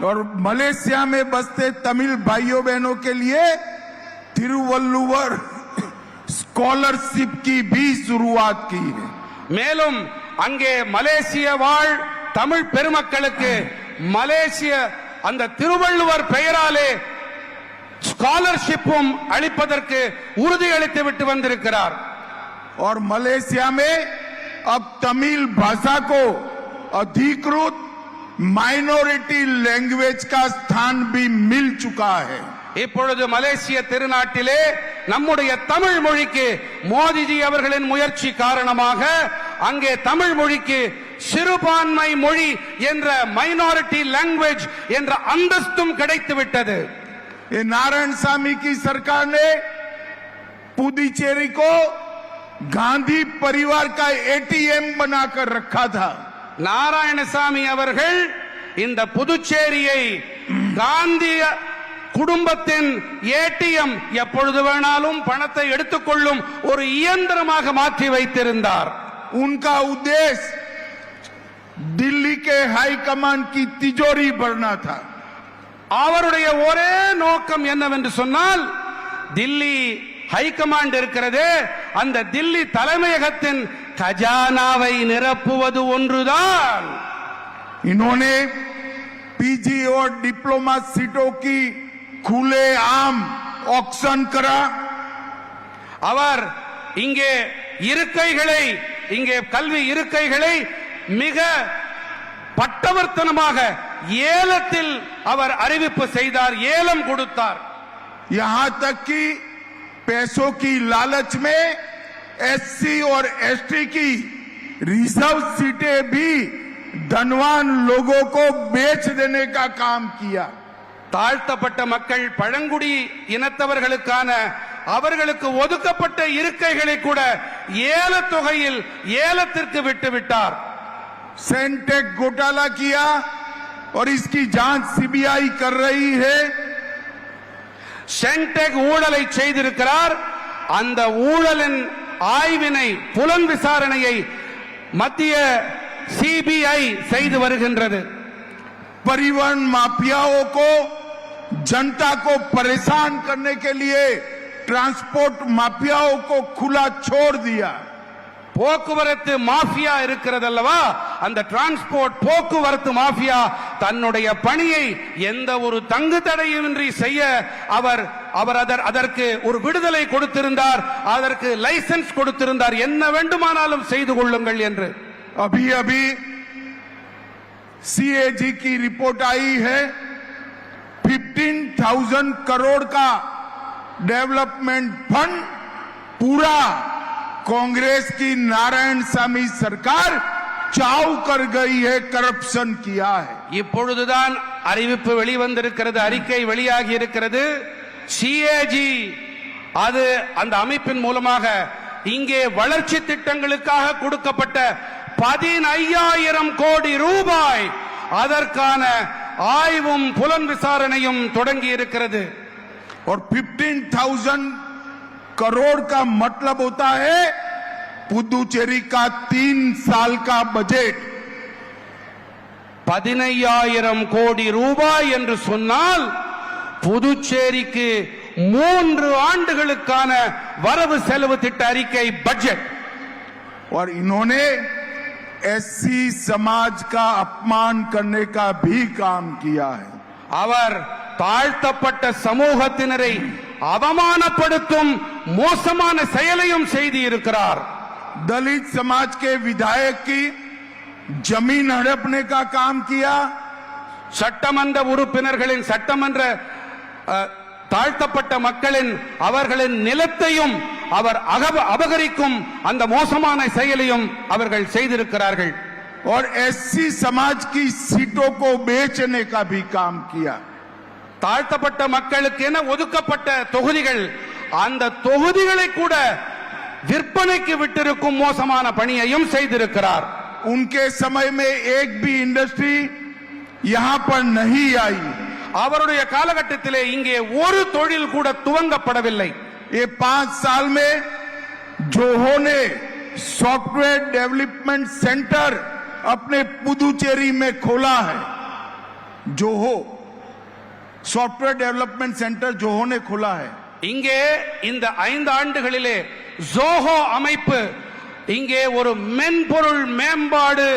और मलेशिया में बसते तमिल भाइयों बहनों के लिए तिरुवल्लुवर स्कॉलरशिप की भी शुरुआत की है. மேலும் அங்கே மலேசிய வாழ் தமிழ் பெருமக்களுக்கு மலேசிய அந்த திருவள்ளுவர் பெயராலே ஸ்காலர்ஷிப்பும் அளிப்பதற்கு உறுதியளித்து விட்டு வந்திருக்கிறார். और मलेशिया में अब तमिल भाषा को अधिकृत माइनॉरिटी लैंग्वेज का स्थान भी मिल चुका है. இப்பொழுது மலேசிய திருநாட்டிலே நம்முடைய தமிழ் மொழிக்கு மோடிஜி அவர்களின் முயற்சி காரணமாக அங்கே தமிழ் மொழிக்கு சிறுபான்மை மொழி என்ற மைனாரிட்டி லாங்குவேஜ் என்ற அந்தஸ்தும் கிடைத்து விட்டது. ये नारायणसामी की सरकार ने पुदुचेरी को गांधी परिवार का एटीएम बनाकर रखा था. நாராயணசாமி அவர்கள் இந்த புதுச்சேரியை காந்தி குடும்பத்தின் ஏடிஎம் எப்பொழுது வேணாலும் பணத்தை எடுத்துக்கொள்ளும் ஒரு இயந்திரமாக மாற்றி வைத்திருந்தார். उनका उद्देश्य दिल्ली के हाई कमान की तिजोरी भरना था. அவருடைய ஒரே நோக்கம் என்னவென்று சொன்னால் தில்லி ஹைகமாண்ட் இருக்கிறது, அந்த தில்லி தலைமையகத்தின் खजानाவை நிரப்புவது ஒன்றுதான். इन्होंने पीजी और डिप्लोमा सीटों की खुले आम ऑक्शन करा. அவர் இங்கே இருக்கைகளை, இங்கே கல்வி இருக்கைகளை மிக பட்டவர்த்தனமாக ஏலத்தில் அவர் அறிவிப்பு செய்தார், ஏலம் கொடுத்தார். यहां तक कि पैसों की लालच में एससी और एसटी की रिजर्व सीटें भी धनवान लोगों को बेच देने का काम किया. தாழ்த்தப்பட்ட மக்கள் பழங்குடி இனத்தவர்களுக்கான அவர்களுக்கு ஒதுக்கப்பட்ட இருக்கைகளை கூட ஏலத் தொகையில் ஏலத்திற்கு விட்டுவிட்டார். सेंटेक घोटाला किया और इसकी जांच सीबीआई कर रही है. சென்டெக் ஊழலை செய்திருக்கிறார், அந்த ஊழலின் ஆய்வினை புலன் விசாரணையை மத்திய சிபிஐ செய்து வருகின்றது. परिवहन माफियाओं को जनता को परेशान करने के लिए ट्रांसपोर्ट माफियाओं को खुला छोड़ दिया. போக்குவரத்து மாஃபியா இருக்கிறது அல்லவா, அந்த டிரான்ஸ்போர்ட் போக்குவரத்து மாஃபியா தன்னுடைய பணியை எந்த ஒரு தங்கு தடையின்றி செய்ய அவர் அதற்கு ஒரு விடுதலை கொடுத்திருந்தார், அதற்கு லைசென்ஸ் கொடுத்திருந்தார், என்ன வேண்டுமானாலும் செய்து கொள்ளுங்கள் என்று. अभी अभी सीएजी की रिपोर्ट आई है. 15,000 करोड़ का डेवलपमेंट फंड पूरा कांग्रेस की नारायणसामी सरकार चाव कर गई है, करप्शन किया है. இப்பொழுதுதான் அறிவிப்பு வெளிவந்திருக்கிறது, அறிக்கை வெளியாகி இருக்கிறது. சிஏஜி அது அந்த அமைப்பின் மூலமாக இங்கே வளர்ச்சி திட்டங்களுக்காக கொடுக்கப்பட்ட 15,000 கோடி ரூபாய் அதற்கான ஆய்வும் புலன் விசாரணையும் தொடங்கி இருக்கிறது. और 15,000 करोड़ का मतलब होता है पुदुचेरी का 3 साल का बजट. 15,000 கோடி ரூபாய் என்று சொன்னால் புதுச்சேரிக்கு 3 ஆண்டுகளுக்கான வரவு செலவு திட்ட அறிக்கை பட்ஜெட். और इन्होंने एससी समाज का अपमान करने का भी काम किया है. அவர் தாழ்த்தப்பட்ட சமூகத்தினரை அவமானப்படுத்தும் மோசமான செயலையும் செய்து இருக்கிறார். दलित समाज के विधायक की जमीन हड़पने का काम किया. சட்டமன்ற உறுப்பினர்களின் சட்டமன்ற தாழ்த்தப்பட்ட மக்களின் அவர்களின் நிலத்தையும் அவர் அபகரிக்கும் அந்த மோசமான செயலையும் அவர்கள் செய்திருக்கிறார்கள். और एससी समाज की सीटों को बेचने का भी काम किया. தாழ்த்தப்பட்ட மக்களுக்கு என ஒதுக்கப்பட்ட தொகுதிகள், அந்த தொகுதிகளை கூட விற்பனைக்கு விட்டிருக்கும் மோசமான பணியையும் செய்திருக்கிறார். उनके समय में एक भी इंडस्ट्री यहां पर नहीं आई. அவருடைய காலகட்டத்திலே இங்கே ஒரு தொழில் கூட துவங்கப்படவில்லை. ये 5 साल में जोहो ने सॉफ्टवेयर डेवलपमेंट सेंटर अपने पुदुचेरी में खोला है. Zoho software development centre Zoho ने खोला है। இங்கே இந்த 5 ஆண்டுகளிலே ஜோஹோ அமைப்பு இங்கே ஒரு மென்பொருள் மேம்பாடு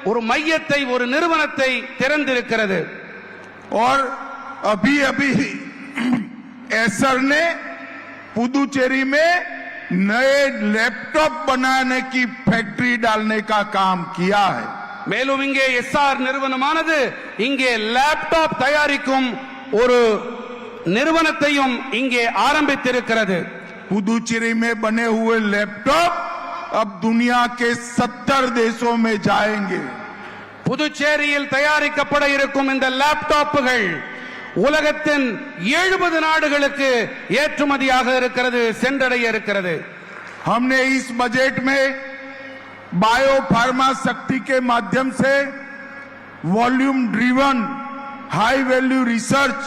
ஒரு மையத்தை ஒரு நிறுவனத்தை திறந்திருக்கிறது. और अभी अभी एसर ने पुदुचेरी में नए लैपटॉप बनाने की फैक्ट्री डालने का काम किया है। மேலும் இங்கே எஸ்ஆர் நிறுவனமானது இங்கே லேப்டாப் தயாரிக்கும் ஒரு நிறுவனத்தையும் இங்கே ஆரம்பித்திருக்கிறது. पुदुचेरी में बने हुए लैपटॉप अब दुनिया के 70 देशों में जाएंगे। புதுச்சேரியில் தயாரிக்கப்பட இருக்கும் இந்த லேப்டாப்புகள் உலகத்தின் 70 நாடுகளுக்கு ஏற்றுமதியாக இருக்கிறது, சென்றடைய இருக்கிறது. हमने इस बजट में बायो फार्मा शक्ति के माध्यम से volume driven high value research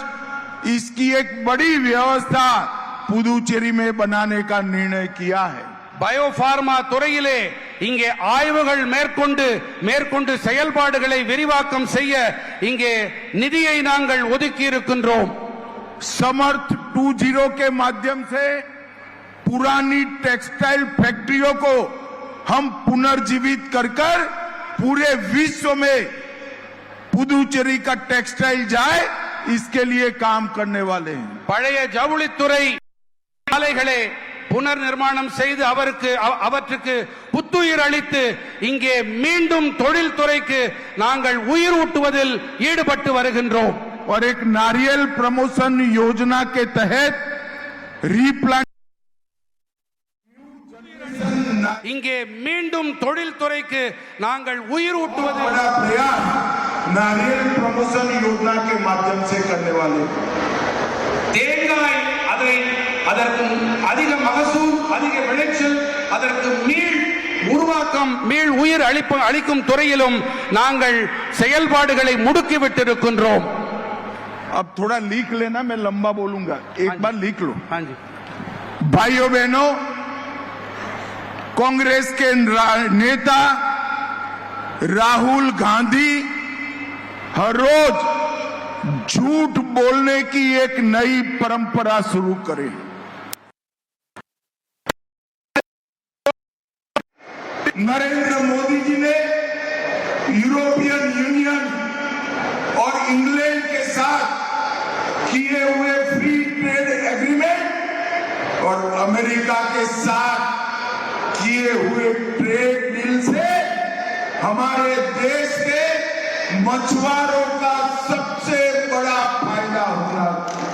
इसकी एक बड़ी व्यवस्था पुदुचेरी में बनाने का निर्णय किया है। பயோபார்மா துறையிலே இங்கே ஆய்வுகள் மேற்கொண்டு செயல்பாடுகளை விரிவாக்கம் செய்ய இங்கே நிதியை நாங்கள் ஒதுக்கி இருக்கின்றோம். समर्थ 2.0 के माध्यम से पुरानी टेक्सटाइल फैक्ट्रियों को हम पुनर्जीवित कर पूरे विश्व में पुदुचेरी का टेक्सटाइल जाए इसके लिए काम करने वाले हैं। பழைய ஜவுளித்துறை ஆலைகளை புனர் நிர்மாணம் செய்து அவற்றுக்கு புத்துயிர் அளித்து இங்கே மீண்டும் தொழில்துறைக்கு நாங்கள் உயிர் ஊட்டுவதில் ஈடுபட்டு வருகின்றோம். और एक नारियल प्रमोशन योजना के तहत रीप्लांट இங்கே மீண்டும் தொழில்துறைக்கு நாங்கள் உயிர் ஊட்டுவது बड़ा प्रयास नारियल प्रमोशन योजना के माध्यम से करने वाले தேங்காய் அதற்கு அதிக மகசூல் அதிக விளைச்சல் அதற்கு மீள் உயிர் அளிக்கும் துறையிலும் நாங்கள் செயல்பாடுகளை முடுக்கி விட்டிருக்கின்றோம். अब थोड़ा लिख लेना, मैं लंबा बोलूंगा, एक बार लिख लो। हाँ जी भाइयों बहनों, कांग्रेस के नेता राहुल गांधी हर रोज झूठ बोलने की एक नई परंपरा शुरू करें। नरेंद्र मोदी जी ने यूरोपियन यूनियन और इंग्लैंड के साथ किए हुए फ्री ट्रेड एग्रीमेंट और अमेरिका के साथ किए हुए ट्रेड डील से हमारे देश के मछुआरों का सबसे बड़ा फायदा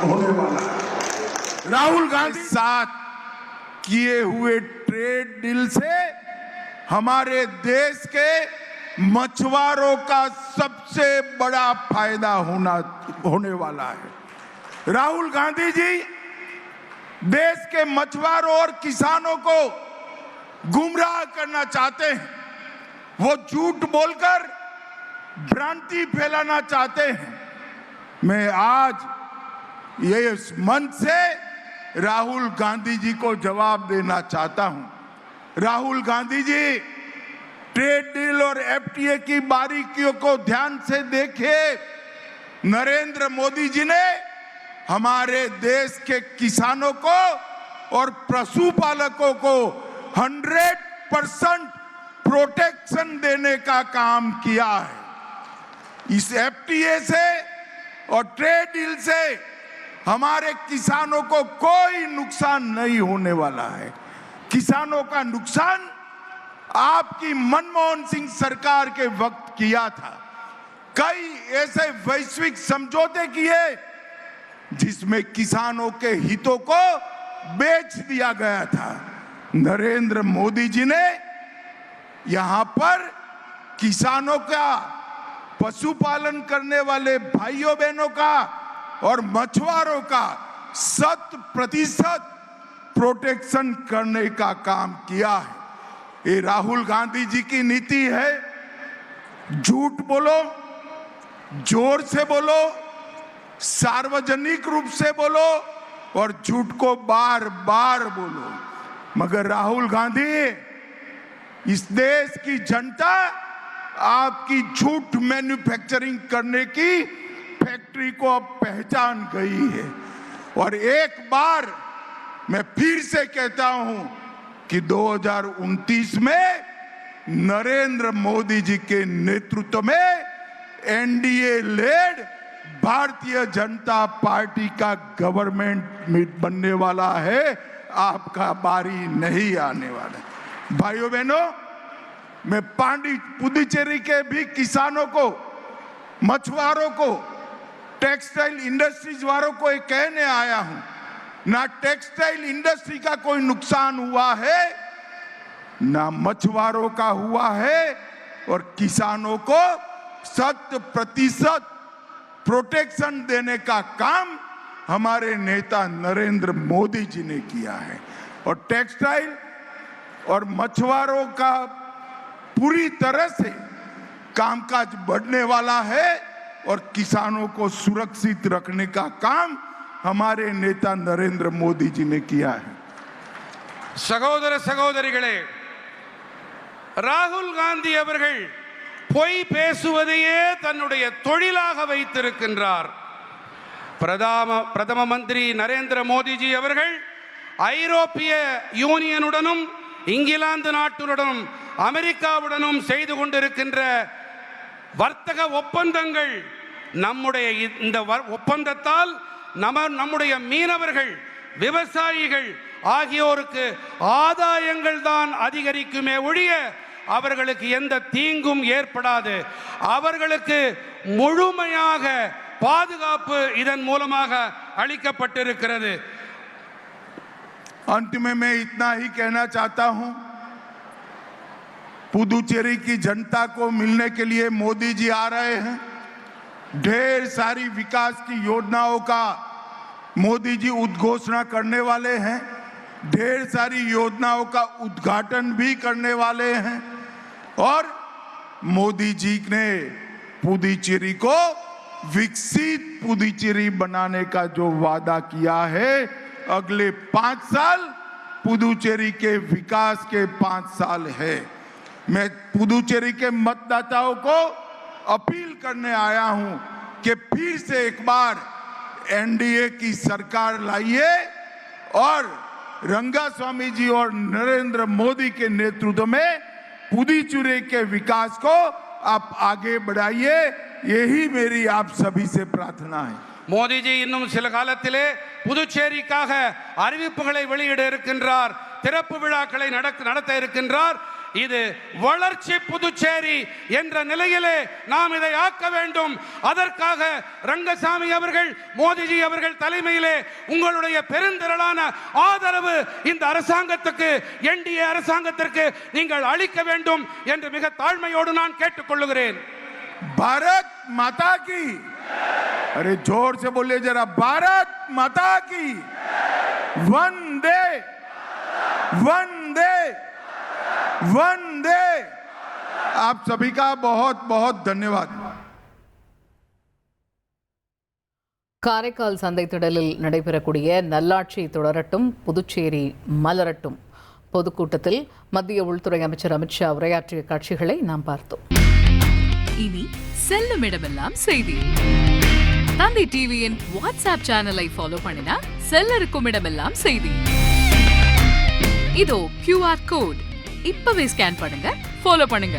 होने वाला है। राहुल गांधी साथ किए हुए ट्रेड डील से हमारे देश के मछुआरों का सबसे बड़ा फायदा होने वाला है। राहुल गांधी जी देश के मछुआरों और किसानों को गुमराह करना चाहते हैं, वो झूठ बोलकर भ्रांति फैलाना चाहते हैं। मैं आज ये मंच से राहुल गांधी जी को जवाब देना चाहता हूं। राहुल गांधी जी, ट्रेड डील और एफटीए की बारीकियों को ध्यान से देखिए। नरेंद्र मोदी जी ने हमारे देश के किसानों को और पशुपालकों को 100% प्रोटेक्शन देने का काम किया है। इस एफटीए से और ट्रेड डील से हमारे किसानों को कोई नुकसान नहीं होने वाला है। किसानों का नुकसान आपकी मनमोहन सिंह सरकार के वक्त किया था। कई ऐसे वैश्विक समझौते किए जिसमें किसानों के हितों को बेच दिया गया था। नरेंद्र मोदी जी ने यहां पर किसानों का, पशुपालन करने वाले भाइयों बहनों का और मछुआरों का 100% प्रोटेक्शन करने का काम किया है। ये राहुल गांधी जी की नीति है। झूठ बोलो, जोर से बोलो, सार्वजनिक रूप से बोलो और झूठ को बार बार बोलो, मगर राहुल गांधी, इस देश की जनता आपकी झूठ मैन्युफैक्चरिंग करने की फैक्ट्री को अब पहचान गई है। और एक बार मैं फिर से कहता हूं कि 2029 में नरेंद्र मोदी जी के नेतृत्व में NDA lead Bharatiya Janata party का गवर्नमेंट बनने वाला है। आपका बारी नहीं आने वाला। भाइयों बहनों, मैं पुदुचेरी के भी किसानों को, मछुआरों को, टेक्सटाइल इंडस्ट्रीज वालों को एक कहने आया हूं, ना टेक्सटाइल इंडस्ट्री का कोई नुकसान हुआ है, ना मछुआरों का हुआ है, और किसानों को 100% प्रोटेक्शन देने का काम हमारे नेता नरेंद्र मोदी जी ने किया है। और टेक्सटाइल और मछुआरों का पूरी तरह से कामकाज बढ़ने वाला है और किसानों को सुरक्षित रखने का काम हमारे नेता नरेंद्र मोदी जी ने किया है। சகோதர சகோதரிகளே, ராகுல் காந்தி அவர்கள் பொய் பேசுவதையே தன்னுடைய தொழிலாக வைத்திருக்கின்றார். பிரதம மந்திரி நரேந்திர மோடிஜி அவர்கள் ஐரோப்பிய யூனியனுடனும் இங்கிலாந்து நாட்டுடனும் அமெரிக்காவுடனும் செய்து கொண்டிருக்கின்ற வர்த்தக ஒப்பந்தங்கள், நம்முடைய இந்த ஒப்பந்தத்தால் நம்முடைய மீனவர்கள், விவசாயிகள் ஆகியோருக்கு ஆதாயங்கள் தான் அதிகரிக்குமே ஒழிய அவர்களுக்கு எந்த தீங்கும் ஏற்படாது. அவர்களுக்கு முழுமையாக பாதுகாப்பு இதன் மூலமாக அளிக்கப்பட்டிருக்கிறது. अंत में मैं इतना ही कहना चाहता हूं, पुदुचेरी की जनता को मिलने के लिए मोदी जी आ रहे हैं। ढेर सारी विकास की योजनाओं का मोदी जी उद्घोषणा करने वाले हैं, ढेर सारी योजनाओं का उद्घाटन भी करने वाले हैं। और मोदी जी ने पुदुचेरी को विकसित पुदुचेरी बनाने का जो वादा किया है, अगले 5 साल पुदुचेरी के विकास के 5 साल है। मैं पुदुचेरी के मतदाताओं को अपील करने आया हूं कि फिर से एक बार एनडीए की सरकार लाइए और रंगास्वामी जी और नरेंद्र मोदी के नेतृत्व में पुदुचेरी के विकास को आप आगे बढ़ाइए। यही मेरी आप सभी से प्रार्थना है। மோடிஜி இன்னும் சில காலத்திலே புதுச்சேரிக்காக அறிவிப்புகளை வெளியிட இருக்கின்றார், திறப்பு விழாக்களை நடத்த இருக்கின்றார். இது வளர்ச்சி புதுச்சேரி என்ற நிலையிலே நாம் இதை ஆக்க வேண்டும். அதற்காக ரங்கசாமி அவர்கள், மோடிஜி அவர்கள் தலைமையிலே உங்களுடைய பெருந்திரளான ஆதரவு இந்த அரசாங்கத்துக்கு, என்டிஏ அரசாங்கத்திற்கு நீங்கள் அளிக்க வேண்டும் என்று மிக தாழ்மையோடு நான் கேட்டுக்கொள்கிறேன். भारत माता की, अरे जोर से बोलिए जरा, भारत माता की, वंदे वंदे वंदे। आप सभी का बहुत बहुत धन्यवाद। காரைக்கால் சந்தை திடலில் நடைபெறக்கூடிய நல்லாட்சி தொடரட்டும், புதுச்சேரி மலரட்டும் பொதுக்கூட்டத்தில் மத்திய உள்துறை அமைச்சர் அமித்ஷா உரையாற்றிய காட்சிகளை நாம் பார்த்தோம். இனி செல்லும் இடமெல்லாம் செய்தி. தந்தை டிவியின் வாட்ஸ்அப் சேனலை ஃபாலோ பண்ணினா செல்ல இருக்கும் இடமெல்லாம் செய்தி. இதோ QR கோட், இப்பவே ஸ்கேன் பண்ணுங்க, ஃபாலோ பண்ணுங்க.